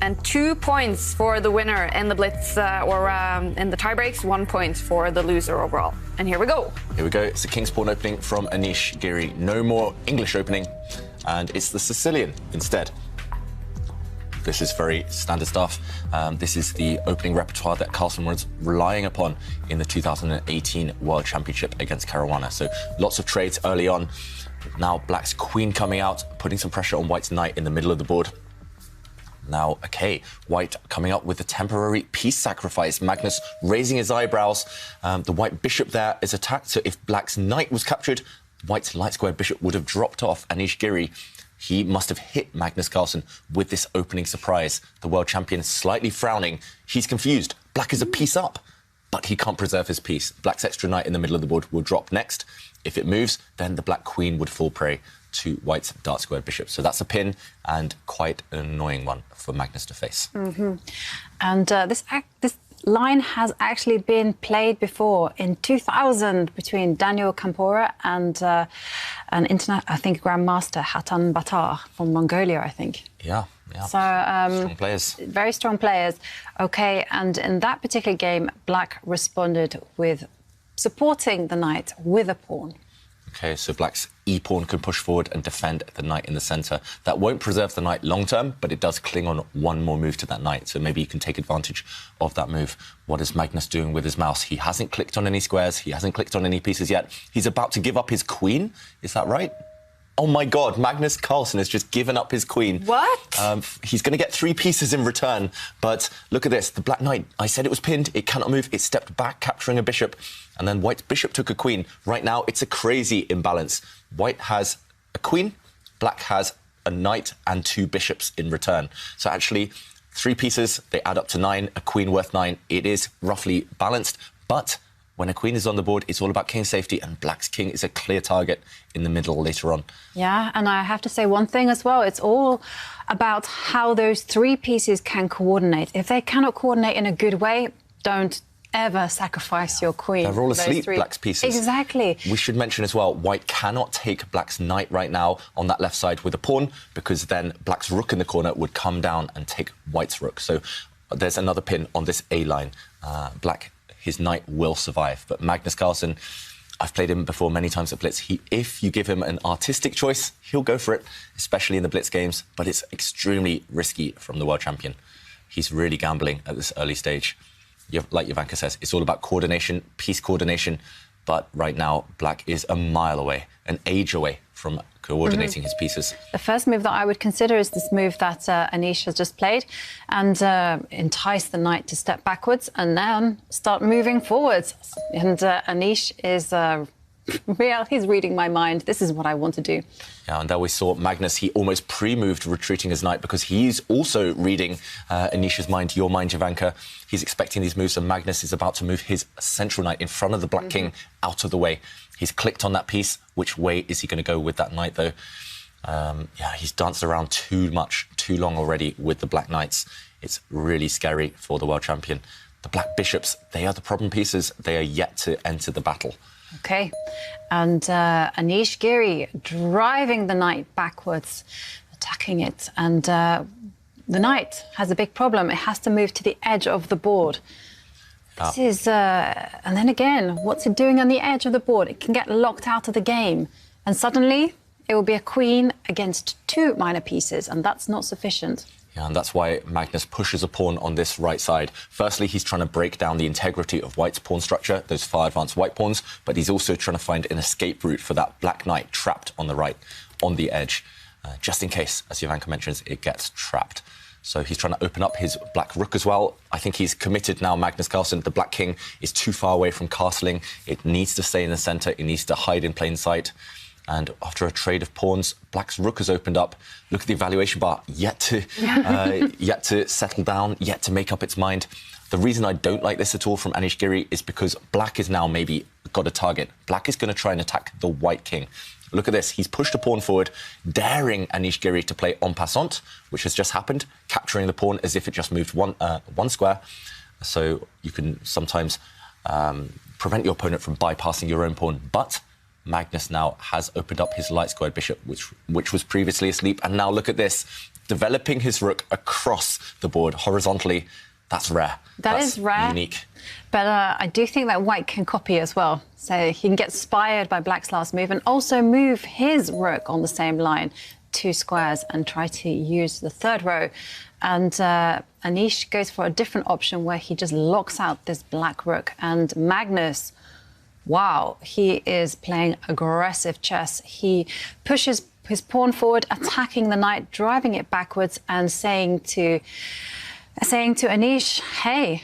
And 2 points for the winner in the Blitz in the tie breaks, 1 point for the loser overall. And here we go. Here we go. It's the King's Pawn opening from Anish Giri. No more English opening, and it's the Sicilian instead. This is very standard stuff. This is the opening repertoire that Carlsen was relying upon in the 2018 World Championship against Caruana. So lots of trades early on. Now Black's queen coming out, putting some pressure on White's knight in the middle of the board. Now, okay, White coming up with a temporary piece sacrifice. Magnus raising his eyebrows. The White bishop there is attacked. So if Black's knight was captured, White's light square bishop would have dropped off. Anish Giri, he must have hit Magnus Carlsen with this opening surprise. The world champion slightly frowning. He's confused. Black is a piece up, but he can't preserve his piece. Black's extra knight in the middle of the board will drop next. If it moves, then the Black queen would fall prey to White's dark squared bishop. So that's a pin, and quite an annoying one for Magnus to face. And this line has actually been played before in 2000 between Daniel Campora and an internet, I think, grandmaster Hatan Batar from Mongolia, I think. Yeah. So strong players. Very strong players. Okay, and in that particular game, Black responded with supporting the knight with a pawn. Okay, so Black's e-pawn can push forward and defend the knight in the centre. That won't preserve the knight long-term, but it does cling on one more move to that knight. So maybe you can take advantage of that move. What is Magnus doing with his mouse? He hasn't clicked on any squares. He hasn't clicked on any pieces yet. He's about to give up his queen. Is that right? Oh, my God, Magnus Carlsen has just given up his queen. What? He's going to get 3 pieces in return. But look at this. The Black Knight, I said it was pinned. It cannot move. It stepped back, capturing a bishop. And then White's bishop took a queen. Right now, it's a crazy imbalance. White has a queen. Black has a knight and 2 bishops in return. So actually, 3 pieces, they add up to 9. A queen worth 9. It is roughly balanced. But when a queen is on the board, it's all about king safety, and Black's king is a clear target in the middle later on. Yeah, and I have to say one thing as well. It's all about how those 3 pieces can coordinate. If they cannot coordinate in a good way, don't ever sacrifice your queen. They're all asleep, Black's pieces. Exactly. We should mention as well, White cannot take Black's knight right now on that left side with a pawn, because then Black's rook in the corner would come down and take White's rook. So there's another pin on this A line. Black, his knight will survive. But Magnus Carlsen, I've played him before many times at Blitz. If you give him an artistic choice, he'll go for it, especially in the Blitz games. But it's extremely risky from the world champion. He's really gambling at this early stage. Like Jovanka says, it's all about coordination, piece coordination. But right now, Black is a mile away, an age away from coordinating his pieces. The first move that I would consider is this move that Anish has just played, and entice the knight to step backwards and then start moving forwards. And Anish is he's reading my mind. This is what I want to do. Yeah, and there we saw Magnus. He almost pre-moved retreating his knight because he's also reading Anish's mind, your mind, Jovanka. He's expecting these moves, and Magnus is about to move his central knight in front of the Black King out of the way. He's clicked on that piece. Which way is he going to go with that knight, though? Yeah, he's danced around too long already with the Black Knights. It's really scary for the world champion. The Black Bishops, they are the problem pieces. They are yet to enter the battle. Okay, and Anish Giri driving the knight backwards, attacking it, and the knight has a big problem. It has to move to the edge of the board. This is, and then again, what's it doing on the edge of the board? It can get locked out of the game, and suddenly it will be a queen against 2 minor pieces, and that's not sufficient. Yeah, and that's why Magnus pushes a pawn on this right side. Firstly, he's trying to break down the integrity of White's pawn structure, those far advanced White pawns, but he's also trying to find an escape route for that Black Knight trapped on the right, on the edge, just in case, as Jovanka mentions, it gets trapped. So he's trying to open up his Black Rook as well. I think he's committed now, Magnus Carlsen. The Black King is too far away from castling. It needs to stay in the centre. It needs to hide in plain sight. And after a trade of pawns, Black's rook has opened up. Look at the evaluation bar, yet to settle down, yet to make up its mind. The reason I don't like this at all from Anish Giri is because Black is now maybe got a target. Black is going to try and attack the White King. Look at this. He's pushed a pawn forward, daring Anish Giri to play en passant, which has just happened, capturing the pawn as if it just moved one square. So you can sometimes prevent your opponent from bypassing your own pawn. But Magnus now has opened up his light squared bishop, which was previously asleep. And now look at this. developing his rook across the board horizontally. That's rare. That's rare. Unique. But I do think that white can copy as well. So he can get inspired by black's last move and also move his rook on the same line, 2 squares, and try to use the third row. And Anish goes for a different option where he just locks out this black rook. And Magnus, wow, he is playing aggressive chess. He pushes his pawn forward, attacking the knight, driving it backwards, and saying to Anish, hey,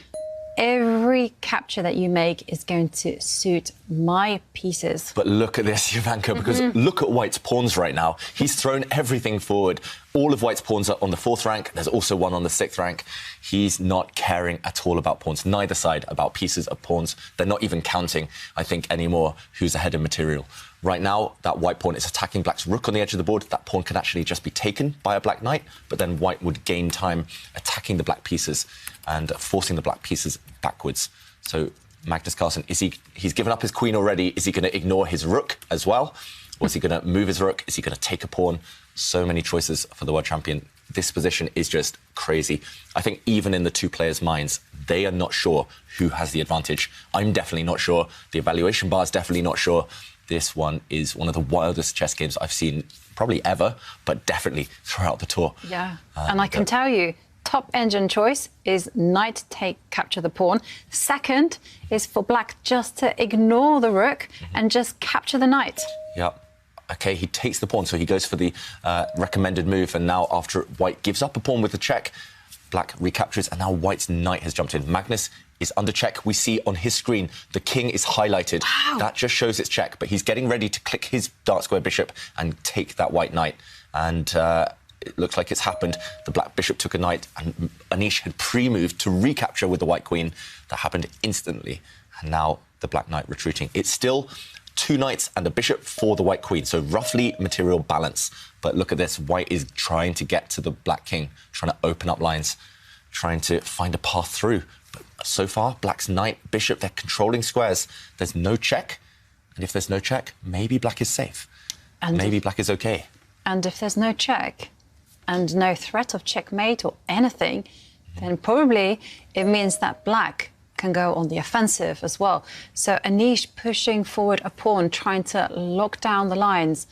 every capture that you make is going to suit my pieces. But look at this, Ivanka, because look at White's pawns right now. He's thrown everything forward. All of White's pawns are on the 4th rank. There's also one on the 6th rank. He's not caring at all about pawns, neither side about pieces of pawns. They're not even counting, I think, anymore who's ahead in material. Right now, that white pawn is attacking black's rook on the edge of the board. That pawn can actually just be taken by a black knight, but then white would gain time attacking the black pieces and forcing the black pieces backwards. So Magnus Carlsen, he's given up his queen already. Is he going to ignore his rook as well? Or is he going to move his rook? Is he going to take a pawn? So many choices for the world champion. This position is just crazy. I think even in the 2 players' minds, they are not sure who has the advantage. I'm definitely not sure. The evaluation bar is definitely not sure. This one is one of the wildest chess games I've seen probably ever, but definitely throughout the tour. Yeah, and I can tell you, top engine choice is knight take, capture the pawn. Second is for black just to ignore the rook and just capture the knight. Yeah. OK, he takes the pawn, so he goes for the recommended move, and now after white gives up a pawn with the check, black recaptures, and now white's knight has jumped in. Magnus is under check. We see on his screen the king is highlighted. Wow. That just shows it's check, but he's getting ready to click his dark square bishop and take that white knight. And it looks like it's happened. The black bishop took a knight, and Anish had pre-moved to recapture with the white queen. That happened instantly, and now the black knight retreating. It's still 2 knights and a bishop for the white queen, so roughly material balance. But look at this, white is trying to get to the black king, trying to open up lines, trying to find a path through. But so far, black's knight, bishop, they're controlling squares. There's no check, and if there's no check, maybe black is safe. And maybe black is okay. And if there's no check and no threat of checkmate or anything, then probably it means that black can go on the offensive as well. So Anish pushing forward a pawn, trying to lock down the lines.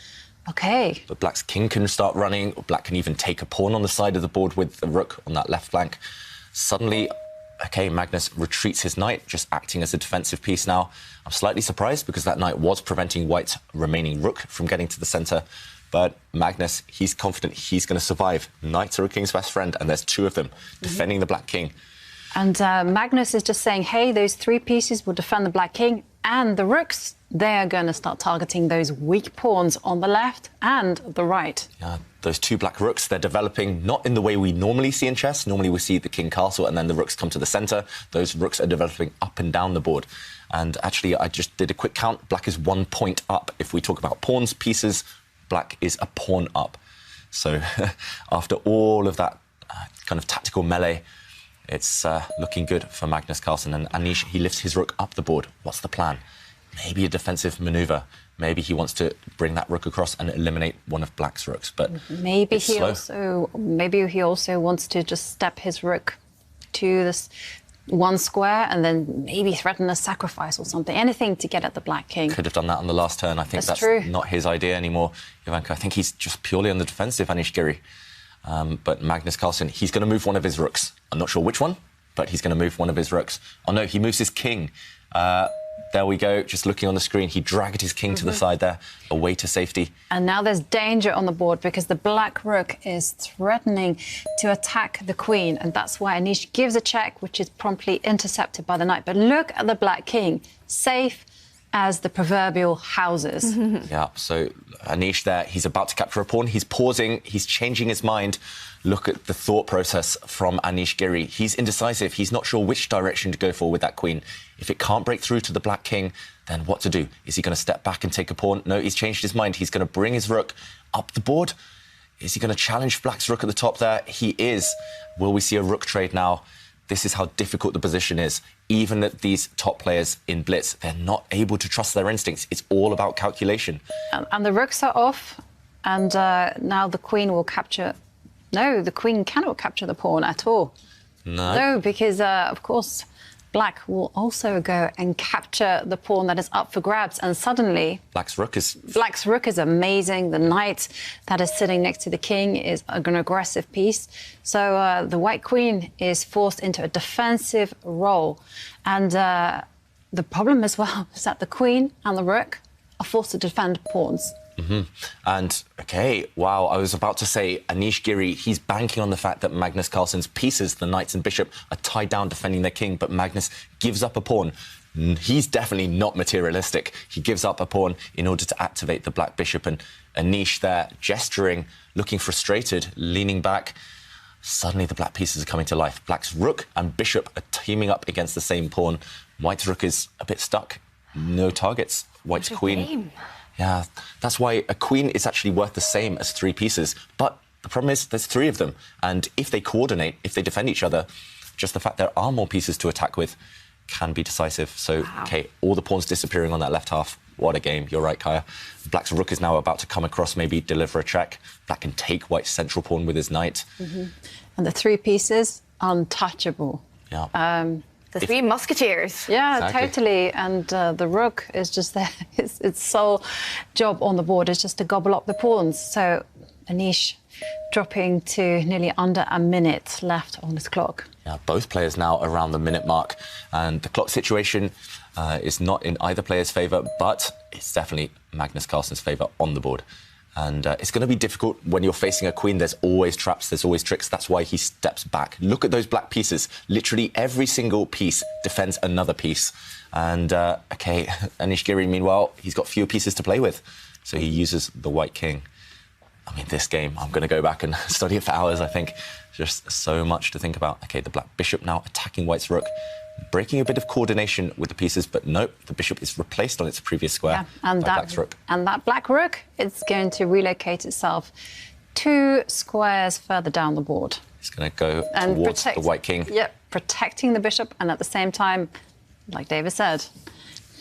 OK. But black's king can start running, or black can even take a pawn on the side of the board with the rook on that left flank. Suddenly, OK, Magnus retreats his knight, just acting as a defensive piece now. I'm slightly surprised because that knight was preventing white's remaining rook from getting to the centre. But Magnus, he's confident he's going to survive. Knights are a king's best friend, and there's 2 of them defending the black king. And Magnus is just saying, hey, those 3 pieces will defend the black king, and the rooks, they're going to start targeting those weak pawns on the left and the right. Yeah, those 2 black rooks, they're developing not in the way we normally see in chess. Normally we see the king castle and then the rooks come to the centre. Those rooks are developing up and down the board. And actually, I just did a quick count. Black is 1 point up. If we talk about pawns, pieces, black is a pawn up. So after all of that kind of tactical melee, it's looking good for Magnus Carlsen. And Anish, he lifts his rook up the board. What's the plan? Maybe a defensive manoeuvre. Maybe he wants to bring that rook across and eliminate one of black's rooks. But maybe he also wants to just step his rook to this 1 square and then maybe threaten a sacrifice or something. Anything to get at the black king. Could have done that on the last turn. I think that's true. Not his idea anymore, Ivanka. I think he's just purely on the defensive, Anish Giri. But Magnus Carlsen, he's going to move one of his rooks. I'm not sure which one, but he's going to move one of his rooks. Oh, no, he moves his king. There we go, just looking on the screen. He dragged his king to the side there, away to safety. And now there's danger on the board because the black rook is threatening to attack the queen. And that's why Anish gives a check, which is promptly intercepted by the knight. But look at the black king, safe as the proverbial houses. Yeah, so Anish there, he's about to capture a pawn. He's pausing, he's changing his mind. Look at the thought process from Anish Giri. He's indecisive. He's not sure which direction to go for with that queen. If it can't break through to the black king, then what to do? Is he going to step back and take a pawn? No, he's changed his mind. He's going to bring his rook up the board. Is he going to challenge black's rook at the top there? He is. Will we see a rook trade now? This is how difficult the position is. Even at these top players in Blitz, they're not able to trust their instincts. It's all about calculation. And the rooks are off, and now the queen will capture No, the queen cannot capture the pawn at all. No, because, of course, black will also go and capture the pawn that is up for grabs. And suddenly... Black's rook is amazing. The knight that is sitting next to the king is an aggressive piece. So the white queen is forced into a defensive role. And the problem as well is that the queen and the rook are forced to defend pawns. And, OK, wow, I was about to say, Anish Giri, he's banking on the fact that Magnus Carlsen's pieces, the knights and bishop, are tied down defending their king, but Magnus gives up a pawn. He's definitely not materialistic. He gives up a pawn in order to activate the black bishop, and Anish there, gesturing, looking frustrated, leaning back. Suddenly the black pieces are coming to life. Black's rook and bishop are teaming up against the same pawn. White's rook is a bit stuck. No targets. White's queen... Game. Yeah, that's why a queen is actually worth the same as 3 pieces. But the problem is there's 3 of them. And if they coordinate, if they defend each other, just the fact there are more pieces to attack with can be decisive. So, OK, all the pawns disappearing on that left half. What a game. You're right, Kaya. Black's rook is now about to come across, maybe deliver a check. Black can take white's central pawn with his knight. And the 3 pieces, untouchable. Yeah. The 3 musketeers. Yeah, Exactly. totally. And the rook is just there. Its sole job on the board is just to gobble up the pawns. So Anish dropping to nearly under a minute left on his clock. Yeah, both players now around the minute mark. And the clock situation is not in either player's favour, but it's definitely Magnus Carlsen's favour on the board. And it's going to be difficult when you're facing a queen. There's always traps, there's always tricks. That's why he steps back. Look at those black pieces. Literally every single piece defends another piece. And, OK, Anish Giri, meanwhile, he's got fewer pieces to play with. So he uses the white king. I mean, this game, I'm going to go back and study it for hours, I think. Just so much to think about. OK, the black bishop now attacking white's rook. Breaking a bit of coordination with the pieces, but nope, the bishop is replaced on its previous square and by black's rook. And that black rook, it's going to relocate itself 2 squares further down the board. It's going to go towards the white king. Yep, protecting the bishop, and at the same time, like David said,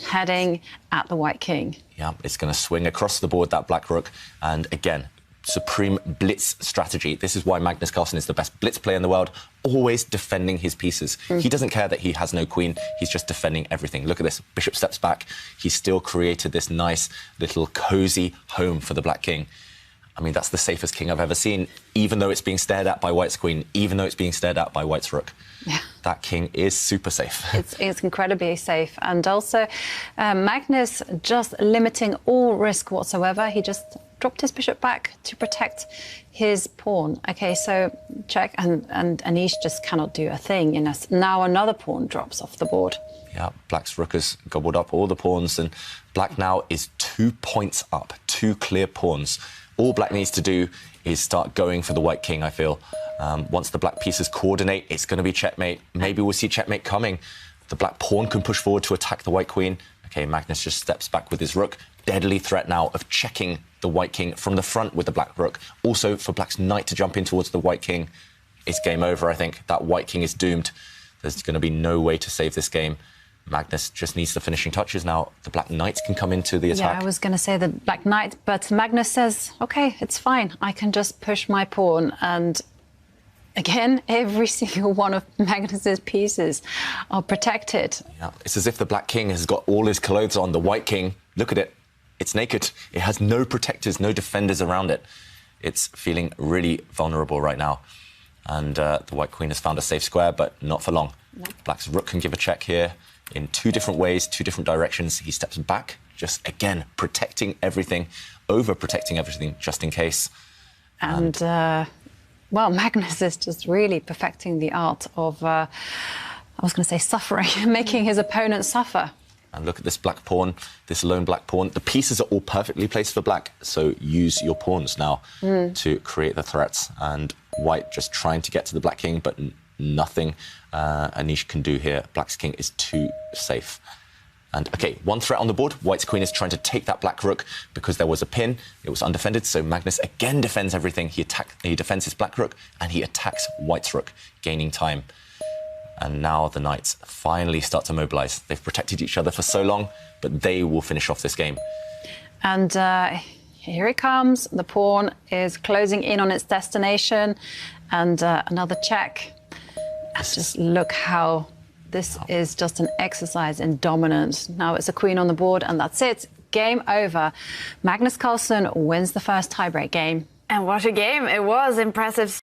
heading at the white king. Yeah, it's going to swing across the board, that black rook, and again, supreme blitz strategy. This is why Magnus Carlsen is the best blitz player in the world, always defending his pieces. He doesn't care that he has no queen, he's just defending everything. Look at this, bishop steps back. He's still created this nice little cosy home for the black king. I mean, that's the safest king I've ever seen, even though it's being stared at by white's queen, even though it's being stared at by white's rook. Yeah. That king is super safe. It's incredibly safe. And also, Magnus just limiting all risk whatsoever. He just dropped his bishop back to protect his pawn. OK, so check. And Anish just cannot do a thing. Now another pawn drops off the board. Yeah, black's rook has gobbled up all the pawns, and black now is 2 points up, 2 clear pawns. All black needs to do is start going for the white king, I feel. Once the black pieces coordinate, it's going to be checkmate. Maybe we'll see checkmate coming. The black pawn can push forward to attack the white queen. OK, Magnus just steps back with his rook. Deadly threat now of checking the white king from the front with the black rook. Also, for black's knight to jump in towards the white king, it's game over, I think. That white king is doomed. There's going to be no way to save this game. Magnus just needs the finishing touches now. The black knight can come into the attack. Yeah, I was going to say the black knight, but Magnus says, OK, it's fine. I can just push my pawn. And again, every single one of Magnus's pieces are protected. Yeah, it's as if the black king has got all his clothes on. The white king, look at it. It's naked. It has no protectors, no defenders around it. It's feeling really vulnerable right now. And the white queen has found a safe square, but not for long. No. Black's rook can give a check here in 2 different ways, 2 different directions. He steps back, just, again, protecting everything, over-protecting everything, just in case. And well, Magnus is just really perfecting the art of, I was going to say suffering, making his opponent suffer. And look at this black pawn, this lone black pawn. The pieces are all perfectly placed for black, so use your pawns now to create the threats. And white just trying to get to the black king, but nothing Anish can do here. Black's king is too safe. And, OK, 1 threat on the board. White's queen is trying to take that black rook because there was a pin. It was undefended, so Magnus again defends everything. He defends his black rook, and he attacks white's rook, gaining time. And now the knights finally start to mobilise. They've protected each other for so long, but they will finish off this game. And Here it comes. The pawn is closing in on its destination. And another check. And just look how this is just an exercise in dominance. Now it's a queen on the board, and that's it. Game over. Magnus Carlsen wins the first tiebreak game. And what a game. It was impressive.